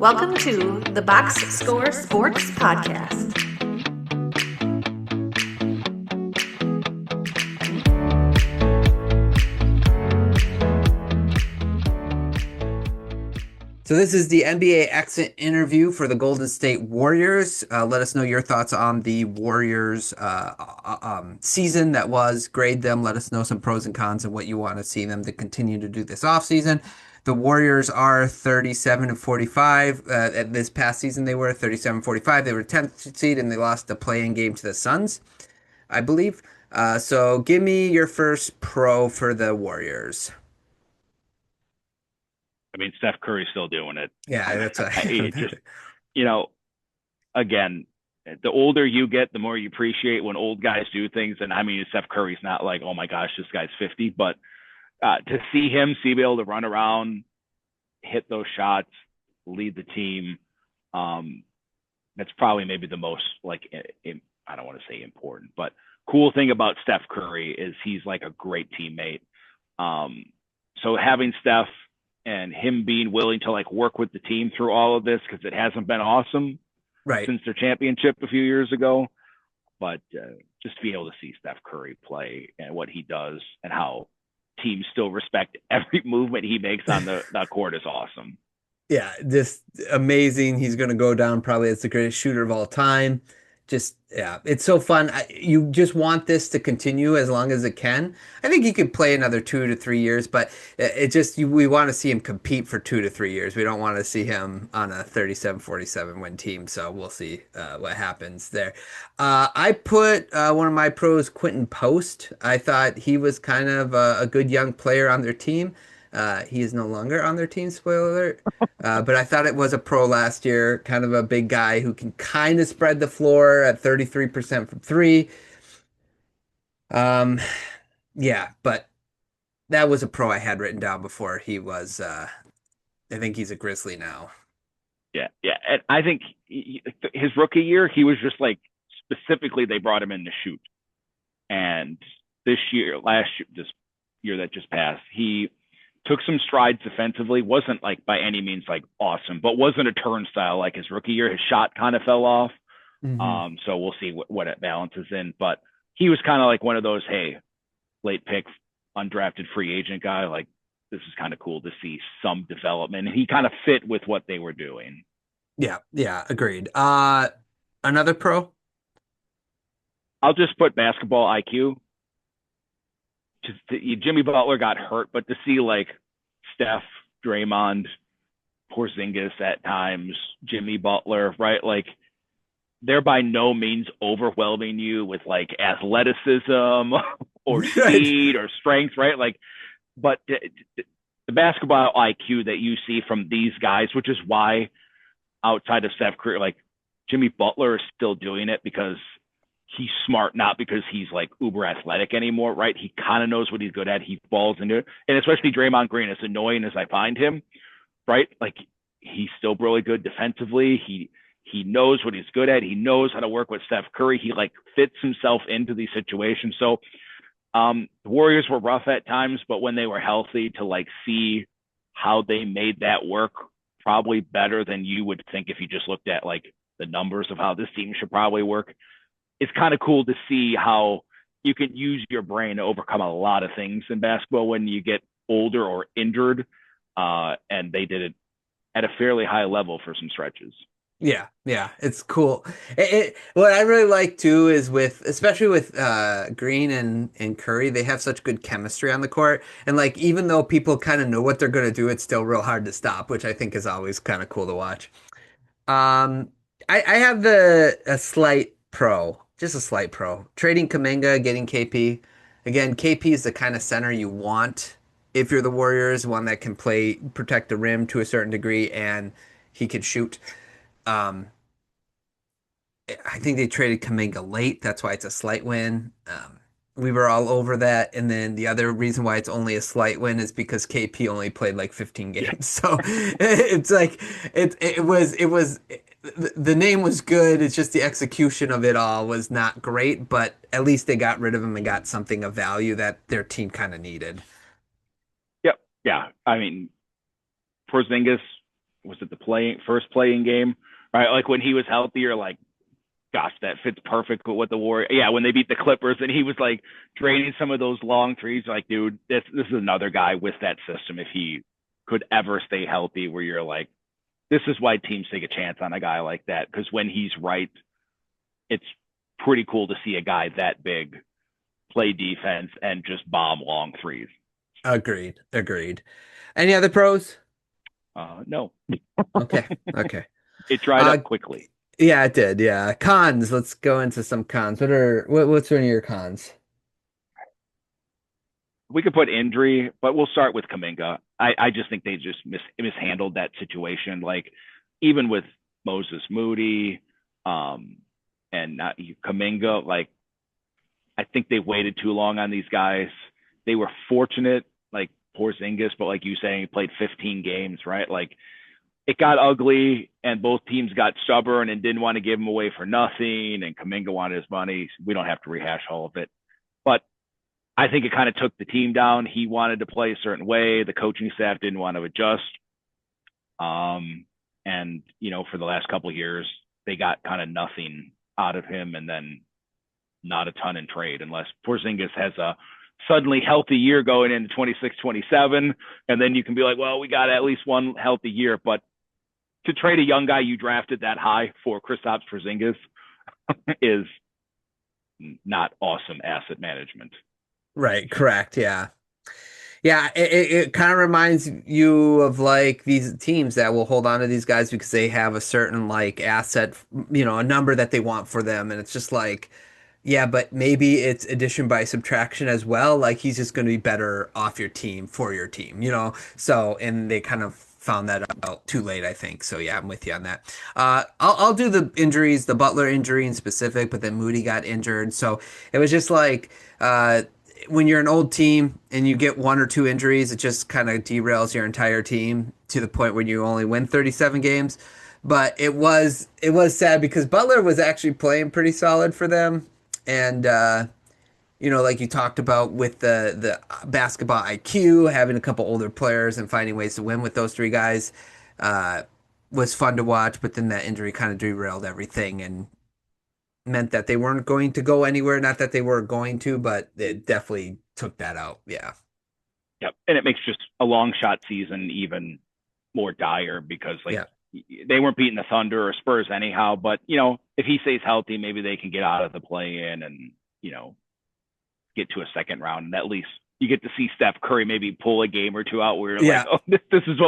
Welcome to the Box Score Sports Podcast. So this is the NBA exit interview for the Golden State Warriors. Let us know your thoughts on the Warriors season that was. Grade them. Let us know some pros and cons and what you want to see them to continue to do this offseason. The Warriors are 37-45. At this past season, they were 37-45. They were 10th seed and they lost the play-in game to the Suns, I believe. So give me your first pro for the Warriors. I mean, Steph Curry's still doing it. Yeah, that's it just, you know, again, the older you get, the more you appreciate when old guys do things. And I mean, Steph Curry's not like, oh my gosh, this guy's 50, but to see him be able to run around, hit those shots, lead the team, that's probably maybe the most I don't want to say important, but cool thing about Steph Curry is he's like a great teammate. So having Steph and him being willing to like work with the team through all of this, because it hasn't been awesome since their championship a few years ago. But just to be able to see Steph Curry play and what he does and how teams still respect every movement he makes on the court is awesome. Yeah, just amazing. He's going to go down probably as the greatest shooter of all time. Just, yeah, it's so fun. You just want this to continue as long as it can. I think he could play another 2 to 3 years, but we want to see him compete for 2 to 3 years. We don't want to see him on a 37-47 win team. So we'll see what happens there. I put one of my pros, Quentin Post. I thought he was kind of a good young player on their team. He is no longer on their team, spoiler alert. But I thought it was a pro last year, kind of a big guy who can kind of spread the floor at 33% from three. Yeah, but that was a pro I had written down before he was, I think he's a Grizzly now. Yeah. And I think his rookie year, he was just like, specifically, they brought him in to shoot. And this year that just passed, he took some strides defensively, wasn't like by any means like awesome, but wasn't a turnstile like his rookie year. His shot kind of fell off. Mm-hmm. So we'll see what it balances in. But he was kind of like one of those, hey, late pick, undrafted free agent guy. Like, this is kind of cool to see some development. And he kind of fit with what they were doing. Yeah, agreed. Another pro? I'll just put basketball IQ. Jimmy Butler got hurt, but to see like Steph, Draymond, Porzingis at times, Jimmy Butler, right? Like, they're by no means overwhelming you with like athleticism or speed or strength, right? Like, but the basketball IQ that you see from these guys, which is why outside of Steph Curry, like Jimmy Butler is still doing it because he's smart, not because he's like uber athletic anymore, right? He kind of knows what he's good at. He falls into it. And especially Draymond Green, as annoying as I find him, right? Like, he's still really good defensively. He knows what he's good at. He knows how to work with Steph Curry. He like fits himself into these situations. So the Warriors were rough at times, but when they were healthy, to like see how they made that work, probably better than you would think if you just looked at like the numbers of how this team should probably work. It's kind of cool to see how you can use your brain to overcome a lot of things in basketball when you get older or injured. And they did it at a fairly high level for some stretches. Yeah, it's cool. What I really like too is especially with Green and Curry, they have such good chemistry on the court. And like, even though people kind of know what they're going to do, it's still real hard to stop, which I think is always kind of cool to watch. I have a slight pro, just a slight pro. Trading Kuminga, getting KP. Again, KP is the kind of center you want if you're the Warriors, one that can protect the rim to a certain degree, and he can shoot. I think they traded Kuminga late. That's why it's a slight win. We were all over that. And then the other reason why it's only a slight win is because KP only played like 15 games. So it's like it was the name was good. It's just the execution of it all was not great, but at least they got rid of him and got something of value that their team kind of needed. Yep. Yeah. I mean, Porzingis was it the first playing game, right? Like when he was healthy, you're like, gosh, that fits perfect with what the Warriors. Yeah, when they beat the Clippers and he was like draining some of those long threes, like, dude, this is another guy with that system. If he could ever stay healthy, where you're like, this is why teams take a chance on a guy like that, because when he's right, it's pretty cool to see a guy that big play defense and just bomb long threes. Agreed. Any other pros? No, Okay. Okay. it dried Uh, up quickly. yeah, it did. Yeah. Cons. Let's go into some cons. What's one of your cons? We could put injury, but we'll start with Kuminga. I just think they just mishandled that situation. Like even with Moses Moody, and not Kuminga, like I think they waited too long on these guys. They were fortunate, like Porzingis, but like you saying, he played 15 games, right? Like it got ugly, and both teams got stubborn and didn't want to give him away for nothing. And Kuminga wanted his money. We don't have to rehash all of it, but I think it kind of took the team down. He wanted to play a certain way. The coaching staff didn't want to adjust. And for the last couple of years, they got kind of nothing out of him, and then not a ton in trade, unless Porzingis has a suddenly healthy year going into 26, 27. And then you can be like, well, we got at least one healthy year. But to trade a young guy you drafted that high for Kristaps Porzingis is not awesome asset management. Right. Correct. Yeah. Yeah, it kind of reminds you of like these teams that will hold on to these guys because they have a certain like asset, a number that they want for them. And it's just like, yeah, but maybe it's addition by subtraction as well. Like he's just going to be better off your team for your team. So, and they kind of found that out too late, I think. So yeah, I'm with you on that. I'll do the injuries, the Butler injury in specific, but then Moody got injured. So it was just like, when you're an old team and you get one or two injuries, it just kind of derails your entire team to the point where you only win 37 games. But it was sad because Butler was actually playing pretty solid for them, and like you talked about with the basketball IQ, having a couple older players and finding ways to win with those three guys, uh, was fun to watch. But then that injury kind of derailed everything and meant that they weren't going to go anywhere. Not that they were going to, but it definitely took that out. Yeah. Yep. And it makes just a long shot season even more dire because Yeah. they weren't beating the Thunder or Spurs anyhow. But, if he stays healthy, maybe they can get out of the play in and, get to a second round. And at least you get to see Steph Curry maybe pull a game or two out where you're like, oh, this is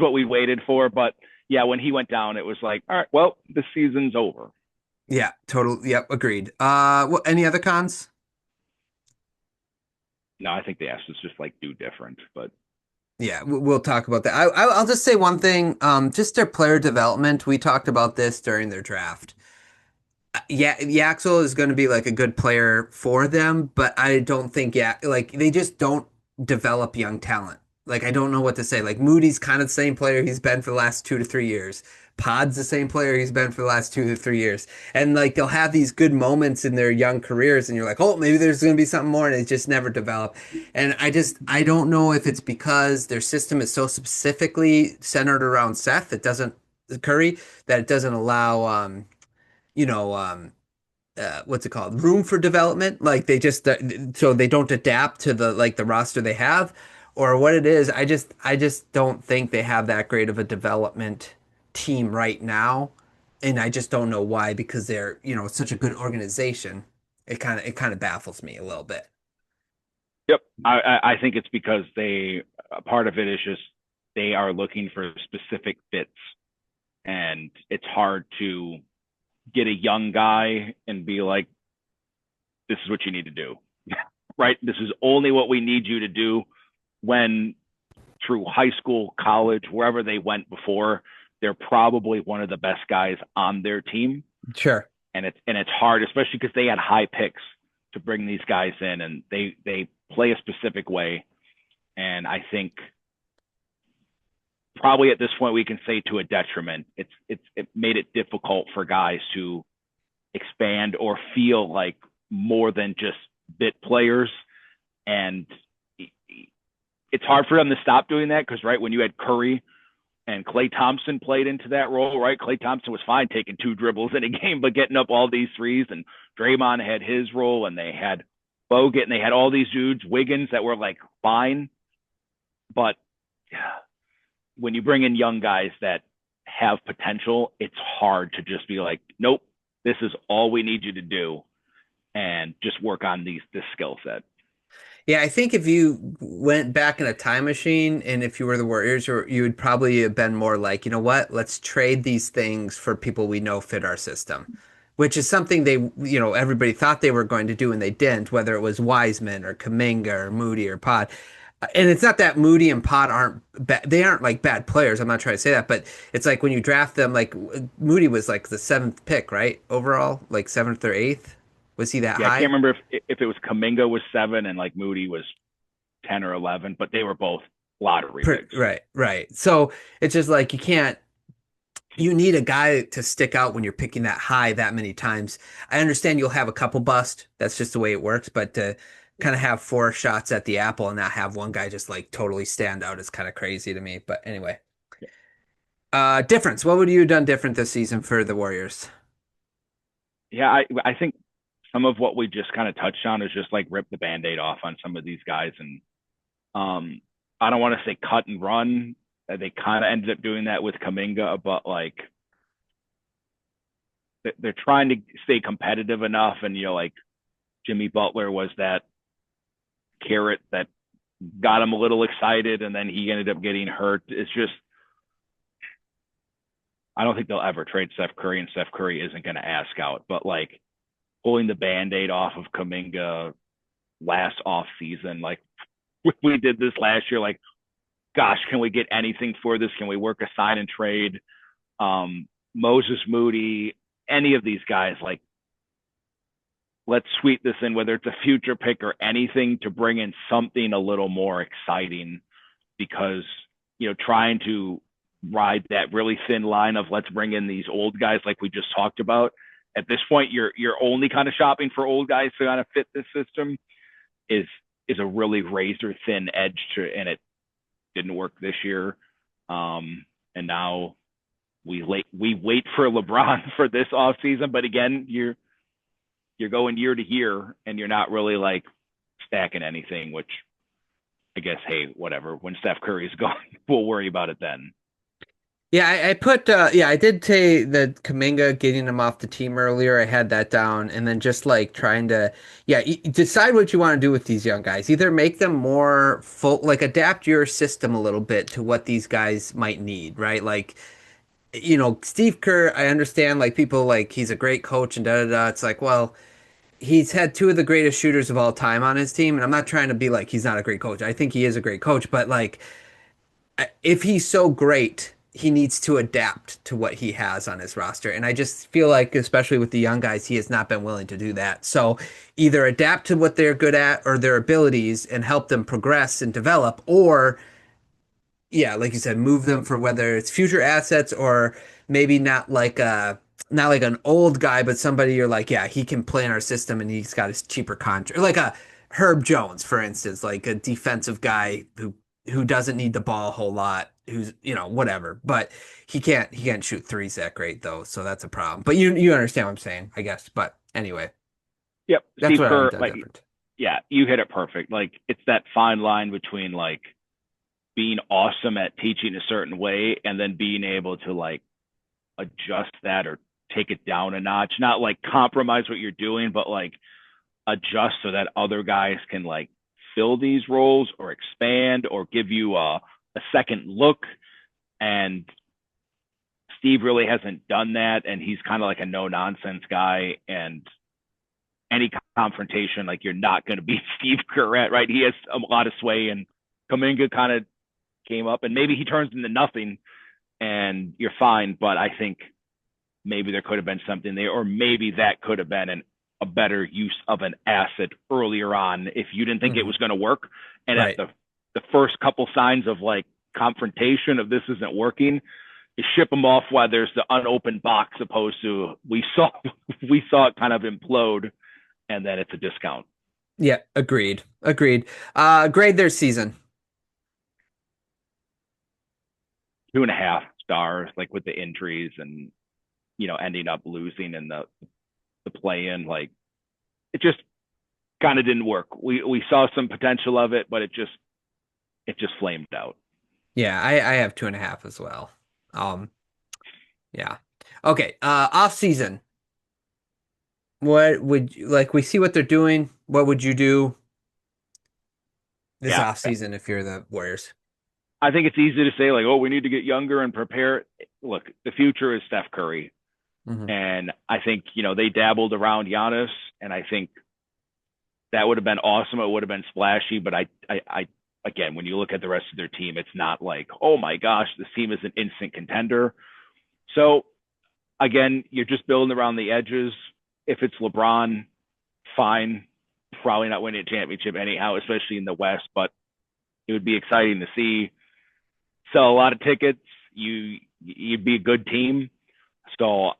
what we waited for. But yeah, when he went down, it was like, all right, well, the season's over. Yeah, total. Yep, agreed. Any other cons? No, I think they asked us just like do different, but Yeah, we'll talk about that. I'll just say one thing. Just their player development. We talked about this during their draft. Yeah, Yaxel is going to be like a good player for them, but I don't think like they just don't develop young talent. Like I don't know what to say. Like Moody's kind of the same player he's been for the last 2 to 3 years. Pod's the same player he's been for the last 2 to 3 years. And like they'll have these good moments in their young careers, and you're like, oh, maybe there's going to be something more, and it just never develop. And I don't know if it's because their system is so specifically centered around Seth, it doesn't Curry, that it doesn't allow you know, what's it called? Room for development. Like they just so they don't adapt to the roster they have, or what it is. I just don't think they have that great of a development team right now, and I just don't know why because they're such a good organization. It kind of baffles me a little bit. yep. I think it's because part of it is just they are looking for specific fits, and it's hard to get a young guy and be like, this is what you need to do, right? This is only what we need you to do, when through high school, college, wherever they went before, they're probably one of the best guys on their team. Sure. And it's hard, especially because they had high picks to bring these guys in, and they play a specific way. And I think probably at this point we can say to a detriment, it made it difficult for guys to expand or feel like more than just bit players. And it's hard for them to stop doing that because, right, when you had Curry And Klay Thompson played into that role, right? Klay Thompson was fine taking 2 dribbles in a game, but getting up all these threes. And Draymond had his role, and they had Bogut, and they had all these dudes, Wiggins, that were like fine. But when you bring in young guys that have potential, it's hard to just be like, nope, this is all we need you to do, and just work on this skill set. Yeah, I think if you went back in a time machine and if you were the Warriors, you would probably have been more like, you know what, let's trade these things for people we know fit our system, which is something everybody thought they were going to do and they didn't, whether it was Wiseman or Kuminga or Moody or Pod. And it's not that Moody and Pod aren't bad. They aren't like bad players. I'm not trying to say that, but it's like when you draft them, like Moody was like the 7th pick, right? Overall, like 7th or 8th. Was he that Yeah, I high? can't remember if it was Kuminga was 7 and like Moody was 10 or 11, but they were both lottery picks. Right, right. So it's just like you need a guy to stick out when you're picking that high that many times. I understand you'll have a couple bust. That's just the way it works. But to kind of have 4 shots at the apple and not have one guy just like totally stand out is kind of crazy to me. But anyway, difference. What would you have done different this season for the Warriors? Yeah, I think some of what we just kind of touched on is just like rip the Band-Aid off on some of these guys. And I don't want to say cut and run. They kind of ended up doing that with Kuminga, but like they're trying to stay competitive enough. And, like Jimmy Butler was that carrot that got him a little excited, and then he ended up getting hurt. It's just, I don't think they'll ever trade Steph Curry, and Steph Curry isn't going to ask out. But like pulling the Band-Aid off of Kuminga last off season, like we did this last year, like, gosh, can we get anything for this? Can we work a sign and trade? Moses Moody, any of these guys, like, let's sweep this in, whether it's a future pick or anything, to bring in something a little more exciting, because, trying to ride that really thin line of let's bring in these old guys like we just talked about. At this point, you're only kind of shopping for old guys to kind of fit this system is a really razor thin edge and it didn't work this year. And now we wait for LeBron for this offseason. But again, you're going year to year and you're not really like stacking anything, which I guess, hey, whatever. When Steph Curry is gone, we'll worry about it then. Yeah, I did say that Kuminga getting him off the team earlier. I had that down, and then just like trying to, decide what you want to do with these young guys. Either make them more full, like adapt your system a little bit to what these guys might need, right? Like, Steve Kerr, I understand, like people like he's a great coach and da da da. It's like, well, he's had 2 of the greatest shooters of all time on his team, and I'm not trying to be like he's not a great coach. I think he is a great coach, but like if he's so great, he needs to adapt to what he has on his roster. And I just feel like, especially with the young guys, he has not been willing to do that. So either adapt to what they're good at or their abilities and help them progress and develop, or yeah, like you said, move them for whether it's future assets or maybe not like an old guy, but somebody you're like, yeah, he can play in our system and he's got his cheaper contract. Like a Herb Jones, for instance, like a defensive guy who doesn't need the ball a whole lot, who's, whatever. But he can't shoot threes that great though, so that's a problem. But you understand what I'm saying, I guess. But anyway, Yep. that's Steve what I've Kerr, done like, different. yeah, you hit it perfect. Like, it's that fine line between like being awesome at teaching a certain way and then being able to like adjust that or take it down a notch, not like compromise what you're doing, but like adjust so that other guys can like fill these roles or expand or give you a second look. And Steve really hasn't done that. And he's kind of like a no nonsense guy. And any confrontation, like, you're not going to beat Steve Kerr at, right? He has a lot of sway, and Kuminga kind of came up, and maybe he turns into nothing and you're fine. But I think maybe there could have been something there, or maybe that could have been a better use of an asset earlier on if you didn't think it was going to work. And Right. at the first couple signs of like confrontation of this isn't working, you ship them off while there's the unopened box, opposed to we saw it kind of implode, and then it's a discount. Yeah, agreed. Agreed. Grade their season. 2.5 stars, like with the injuries and, ending up losing in the play-in. Like, it just kind of didn't work. We saw some potential of it, but it just flamed out. Yeah, I have 2.5 as well. Yeah. Okay. Off season. What would you like? We see what they're doing. What would you do this Yeah, off season if you're the Warriors? I think it's easy to say like, oh, we need to get younger and prepare. Look, the future is Steph Curry. Mm-hmm. And I think, they dabbled around Giannis, and I think that would have been awesome. It would have been splashy, but I again, when you look at the rest of their team, it's not like, oh my gosh, this team is an instant contender. So again, you're just building around the edges. If it's LeBron, fine. Probably not winning a championship anyhow, especially in the West, but it would be exciting to see. Sell a lot of tickets. You'd be a good team. So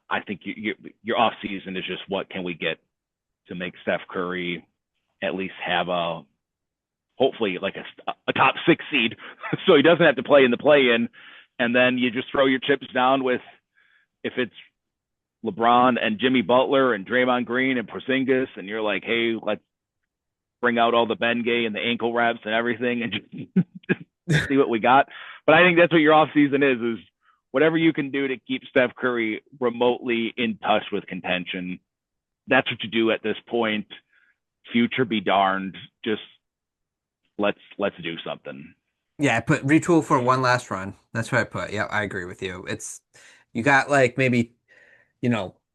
I think your off season is just what can we get to make Steph Curry at least have hopefully like a top 6 seed, so he doesn't have to play in the play-in, and then you just throw your chips down with, if it's LeBron and Jimmy Butler and Draymond Green and Porzingis, and you're like, hey, let's bring out all the Bengay and the ankle wraps and everything and just see what we got. But I think that's what your off season is whatever you can do to keep Steph Curry remotely in touch with contention. That's what you do at this point. Future be darned. Just let's do something. Yeah, I put retool for one last run. That's what I put. Yeah, I agree with you. You got like maybe,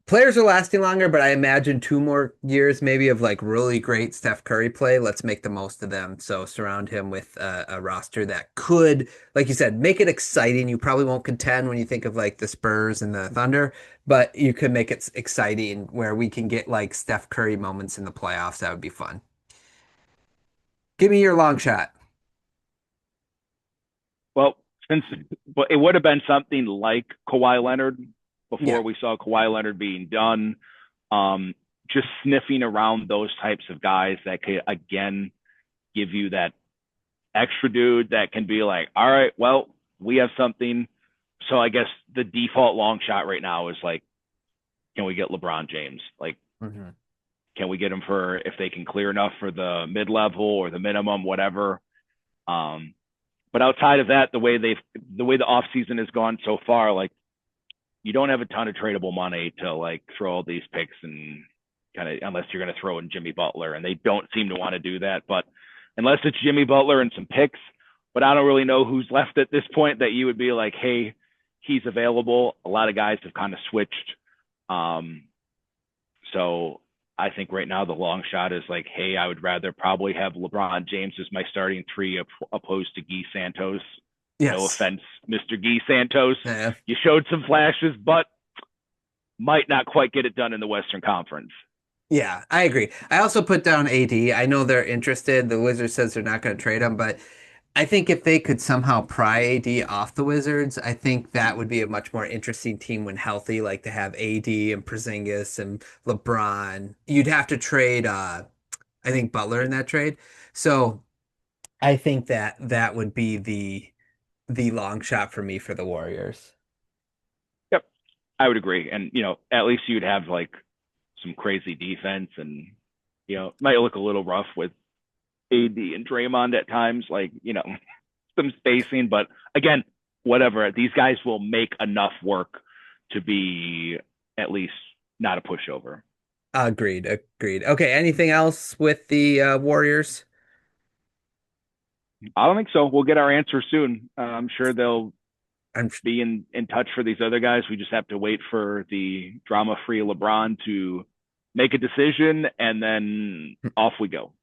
players are lasting longer, but I imagine 2 more years maybe of like really great Steph Curry play. Let's make the most of them. So surround him with a roster that could, like you said, make it exciting. You probably won't contend when you think of like the Spurs and the Thunder, but you could make it exciting where we can get like Steph Curry moments in the playoffs. That would be fun. Give me your long shot. Well, it would have been something like Kawhi Leonard before we saw Kawhi Leonard being done. Just sniffing around those types of guys that could, again, give you that extra dude that can be like, all right, well, we have something. So I guess the default long shot right now is like, can we get LeBron James? Like, can we get him for, if they can clear enough for the mid-level or the minimum, whatever. But outside of that, the way the offseason has gone so far, like, you don't have a ton of tradable money to like throw all these picks and kind of, unless you're going to throw in Jimmy Butler, and they don't seem to want to do that. But unless it's Jimmy Butler and some picks, but I don't really know who's left at this point that you would be like, hey, he's available. A lot of guys have kind of switched. So I think right now the long shot is like, hey, I would rather probably have LeBron James as my starting 3 opposed to Guy Santos. Yes. No offense, Mr. Guy Santos. Yeah. You showed some flashes, but might not quite get it done in the Western Conference. Yeah, I agree. I also put down AD. I know they're interested. The Wizards says they're not going to trade him, but I think if they could somehow pry AD off the Wizards, I think that would be a much more interesting team when healthy, like to have AD and Porzingis and LeBron. You'd have to trade, I think, Butler in that trade. So I think that would be the long shot for me for the Warriors. Yep, I would agree. And, at least you'd have like some crazy defense, and, it might look a little rough with AD and Draymond at times, like, some spacing, but again, whatever, these guys will make enough work to be at least not a pushover. Agreed. Okay, anything else with the Warriors? I don't think so. We'll get our answer soon. I'm sure they'll be in touch for these other guys. We just have to wait for the drama-free LeBron to make a decision, and then off we go.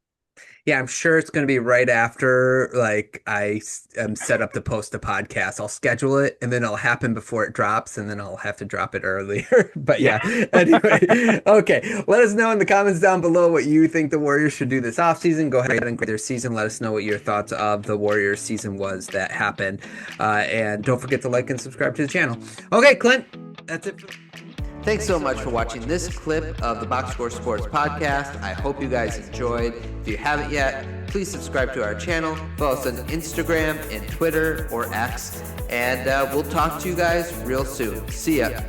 Yeah, I'm sure it's going to be right after, like, I am set up to post a podcast. I'll schedule it, and then it'll happen before it drops, and then I'll have to drop it earlier. But yeah, anyway. Okay, let us know in the comments down below what you think the Warriors should do this offseason. Go ahead and grade their season. Let us know what your thoughts of the Warriors season was that happened. And don't forget to like and subscribe to the channel. Okay, Clint, that's it. Thanks so much for watching this clip of the Box Score Sports Podcast. I hope you guys enjoyed. If you haven't yet, please subscribe to our channel. Follow us on Instagram and Twitter or X And we'll talk to you guys real soon. See ya.